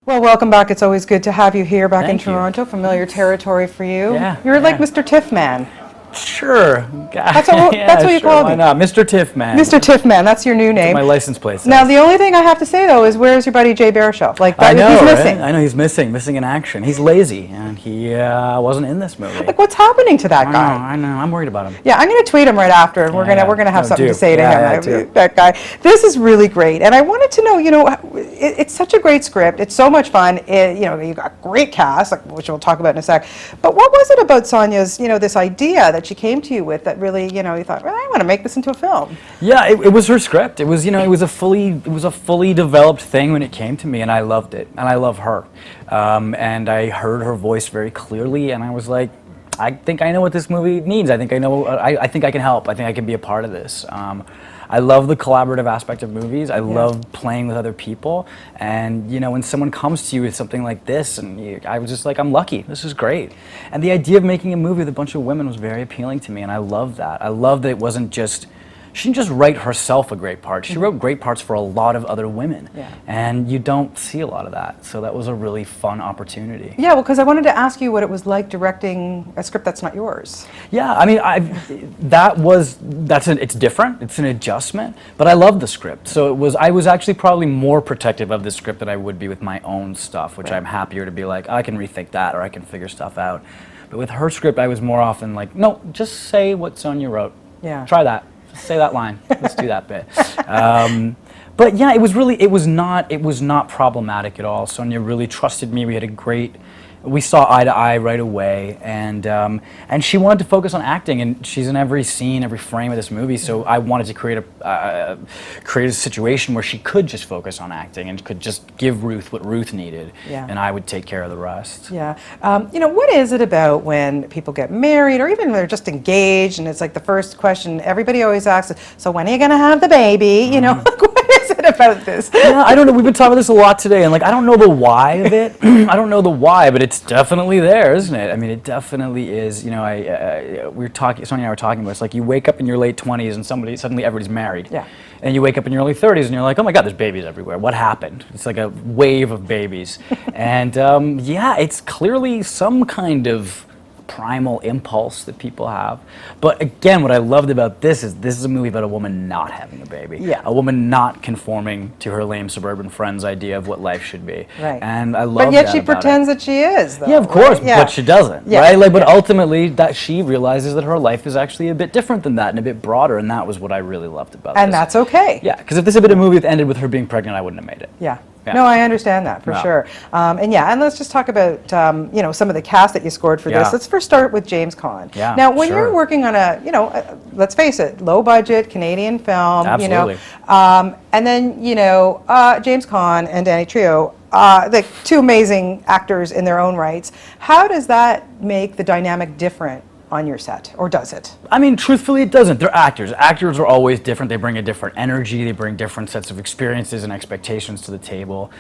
Well, welcome back. It's always good to have you here back in Thank you. Toronto, familiar territory for you. Yeah, You're like yeah. Mr. Tiff Man. Sure. That's what you call Why me. not? Mr. Tiff Man. Mr. Tiff Man, that's your new That's what name. my license plate says. Now, the only thing I have to say, though, is where's your buddy Jay Baruchel? Like, I know, he's right? missing. I know he's missing in action. He's lazy, and he wasn't in this movie. Like, what's happening to that guy? I know. I'm worried about him. Yeah, I'm going to tweet him right after, and we're gonna have something to say to him. That guy. This is really great, and I wanted to know, it's such a great script. It's so much fun. You got great cast, which we'll talk about in a sec. But what was it about Sonja's, this idea that she came to you with that really, you thought, well, I want to make this into a film? Yeah, it was her script. It was, it was a fully developed thing when it came to me, and I loved it, and I love her. And I heard her voice very clearly, and I was like, I think I know what this movie needs. I think I know. I think I can help. I think I can be a part of this. I love the collaborative aspect of movies. I love playing with other people. And when someone comes to you with something like this, and I was just like, I'm lucky. This is great. And the idea of making a movie with a bunch of women was very appealing to me, and I love that. I love that it wasn't just. She didn't just write herself a great part. She wrote great parts for a lot of other women. Yeah. And you don't see a lot of that. So that was a really fun opportunity. Yeah, well, because I wanted to ask you what it was like directing a script that's not yours. Yeah, I mean, it's different. It's an adjustment, but I love the script. So I was actually probably more protective of the script than I would be with my own stuff, which I'm happier to be like, I can rethink that, or I can figure stuff out. But with her script, I was more often like, no, just say what Sonja wrote. Yeah. Try that. Say that line. Let's do that bit. But yeah, it was not problematic at all. Sonja really trusted me. We saw eye to eye right away, and she wanted to focus on acting, and she's in every scene, every frame of this movie. So I wanted to create a situation where she could just focus on acting and could just give Ruth what Ruth needed, and I would take care of the rest. Yeah, what is it about when people get married, or even they're just engaged, and it's like the first question everybody always asks, so when are you going to have the baby? What is it about this? Yeah, I don't know. We've been talking about this a lot today, and I don't know the why of it. I don't know the why, but it's definitely there, isn't it? I mean, it definitely is. Sonja and I were talking about. It's like you wake up in your late 20s and suddenly everybody's married. Yeah. And you wake up in your early 30s and you're like, oh my God, there's babies everywhere. What happened? It's like a wave of babies, and it's clearly some kind of primal impulse that people have. But again, what I loved about this is a movie about a woman not having a baby. Yeah. A woman not conforming to her lame suburban friend's idea of what life should be. Right. And I love that. But yet she pretends that she is, though. Yeah, of course, but she doesn't. Yeah. Right? But ultimately that she realizes that her life is actually a bit different than that and a bit broader, and that was what I really loved about this. And that's okay. Yeah, because if this had been a movie that ended with her being pregnant, I wouldn't have made it. Yeah. Yeah. No, I understand that for sure. And let's just talk about some of the cast that you scored for this. Let's first start with James Caan. Yeah, now, when you're working on let's face it, low budget Canadian film. Absolutely. And then James Caan and Danny Trejo, the two amazing actors in their own rights. How does that make the dynamic different on your set, or does it? I mean, truthfully, it doesn't. They're actors. Actors are always different. They bring a different energy. They bring different sets of experiences and expectations to the table.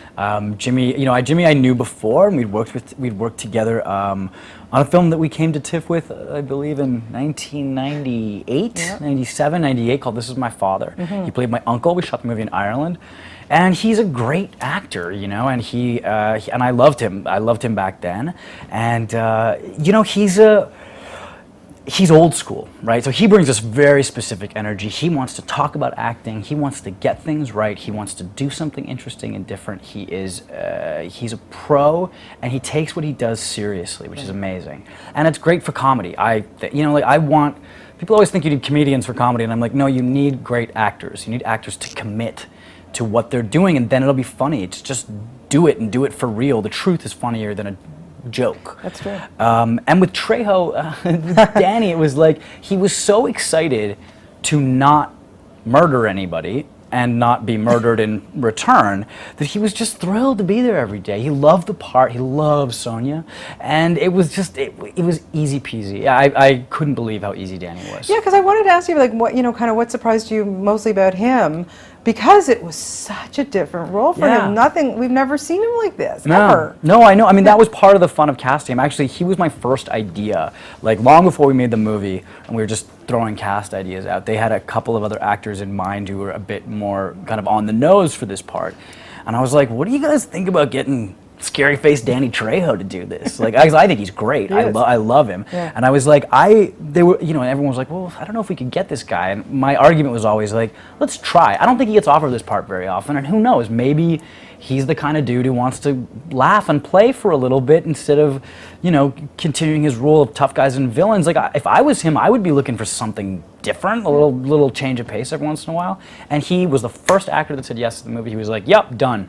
Jimmy, I knew before, and we'd worked together on a film that we came to TIFF with, I believe, in 1998, 97, 98, called This Is My Father. Mm-hmm. He played my uncle. We shot the movie in Ireland. And he's a great actor, and and I loved him. I loved him back then. And, he's old school, right? So he brings this very specific energy. He wants to talk about acting. He wants to get things right. He wants to do something interesting and different. He's a pro, and he takes what he does seriously, which is amazing. And it's great for comedy. People always think you need comedians for comedy, and I'm like, no, you need great actors. You need actors to commit to what they're doing, and then it'll be funny. It's just do it, and do it for real. The truth is funnier than a joke. That's true. And with Trejo, with Danny, it was like he was so excited to not murder anybody and not be murdered in return that he was just thrilled to be there every day. He loved the part. He loved Sonja, and it was just it was easy peasy. I couldn't believe how easy Danny was. Yeah, because I wanted to ask you what surprised you mostly about him. Because it was such a different role for him. We've never seen him like this, ever. No, I know. I mean, that was part of the fun of casting him. Actually, he was my first idea. Long before we made the movie, and we were just throwing cast ideas out, they had a couple of other actors in mind who were a bit more kind of on the nose for this part. And I was like, what do you guys think about getting scary face Danny Trejo to do this. Like, I think he's great. I love him. Yeah. And I was like, they were, and everyone was like, well, I don't know if we could get this guy. And my argument was always like, let's try. I don't think he gets offered this part very often, and who knows, maybe he's the kind of dude who wants to laugh and play for a little bit instead of, continuing his role of tough guys and villains. Like, if I was him, I would be looking for something different, a little change of pace every once in a while. And he was the first actor that said yes to the movie. He was like, yep, done.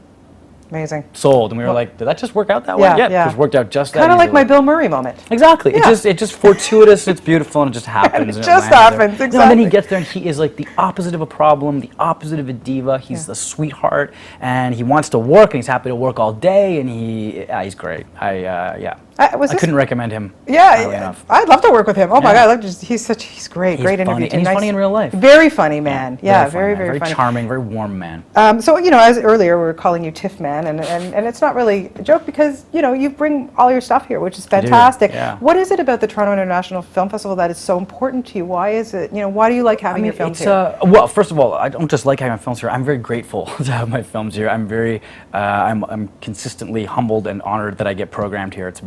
Amazing. Sold. And we were like, did that just work out that way? Yeah. It just worked out just that Kind of like my easily. Bill Murray moment. Exactly. Yeah. It just fortuitous, it's beautiful, and it just happens. It just happens, exactly. No, and then he gets there and he is like the opposite of a problem, the opposite of a diva. He's the sweetheart, and he wants to work, and he's happy to work all day, and he's great. I couldn't recommend him highly enough. I'd love to work with him. Oh my God, he's great. Great interview. And he's funny in real life. Very funny man. Yeah, very very funny. Charming, very warm man. So, as earlier we were calling you Tiff Man, and it's not really a joke because, you bring all your stuff here, which is fantastic. Yeah. What is it about the Toronto International Film Festival that is so important to you? Why is it, why do you like having your films here? Well, first of all, I don't just like having my films here. I'm very grateful to have my films here. I'm very, I'm consistently humbled and honored that I get programmed here. It's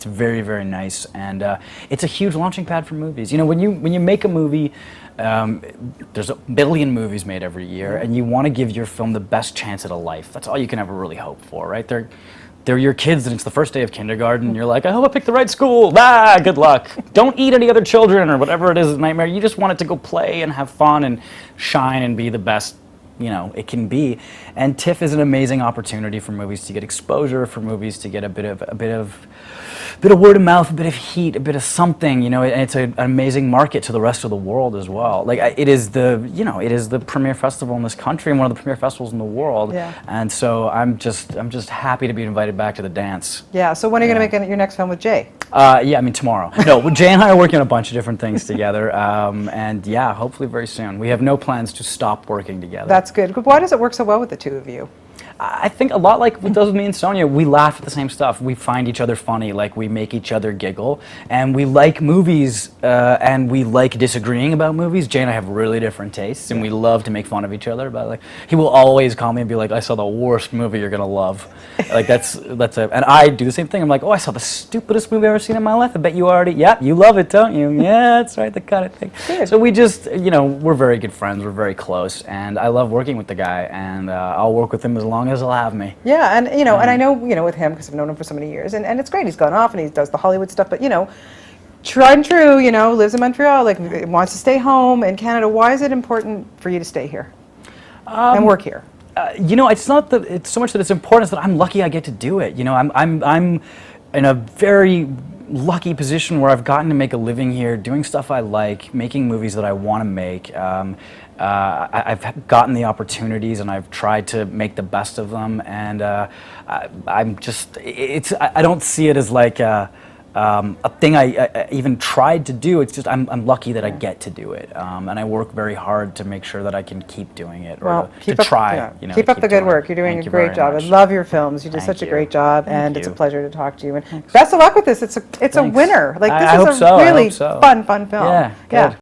very, very nice, and it's a huge launching pad for movies. When you make a movie, there's a billion movies made every year, and you want to give your film the best chance at a life. That's all you can ever really hope for, right? They're your kids, and it's the first day of kindergarten, and you're like, I hope I picked the right school. Good luck. Don't eat any other children, or whatever it is, a nightmare. You just want it to go play and have fun and shine and be the best it can be. And TIFF is an amazing opportunity for movies to get exposure, for movies to get a bit of word of mouth, a bit of heat, a bit of something, and it's an amazing market to the rest of the world as well. Like, it is the premier festival in this country and one of the premier festivals in the world. Yeah. And so I'm just happy to be invited back to the dance. Yeah. So when are you going to make your next film with Jay? Tomorrow. No, Jay and I are working on a bunch of different things together, and hopefully very soon. We have no plans to stop working together. That's good. Why does it work so well with the two of you? I think a lot like what does with me and Sonja, we laugh at the same stuff. We find each other funny, like we make each other giggle, and we like movies, and we like disagreeing about movies. Jay and I have really different tastes, and we love to make fun of each other. But he will always call me and be like, "I saw the worst movie you're gonna love." And I do the same thing. I'm like, "Oh, I saw the stupidest movie I've ever seen in my life. I bet you already, you love it, don't you?" Yeah, that's right, the kind of thing. Good. So we just, we're very good friends. We're very close, and I love working with the guy, and I'll work with him as long as he'll have me. Yeah, and and I know with him because I've known him for so many years, and it's great. He's gone off and he does the Hollywood stuff, but tried and true. Lives in Montreal, wants to stay home in Canada. Why is it important for you to stay here and work here? It's not that it's so much that it's important. It's that I'm lucky I get to do it. I'm in a very lucky position where I've gotten to make a living here, doing stuff I like, making movies that I want to make. I've gotten the opportunities, and I've tried to make the best of them. And I'm just, I don't see it as like a thing I even tried to do. It's just I'm lucky that I get to do it, and I work very hard to make sure that I can keep doing it, or to try. Keep up the good work. You're doing a great job. I love your films. You do such a great job, and it's a pleasure to talk to you. And best of luck with this. It's a winner. This is a really fun film. Yeah. Good.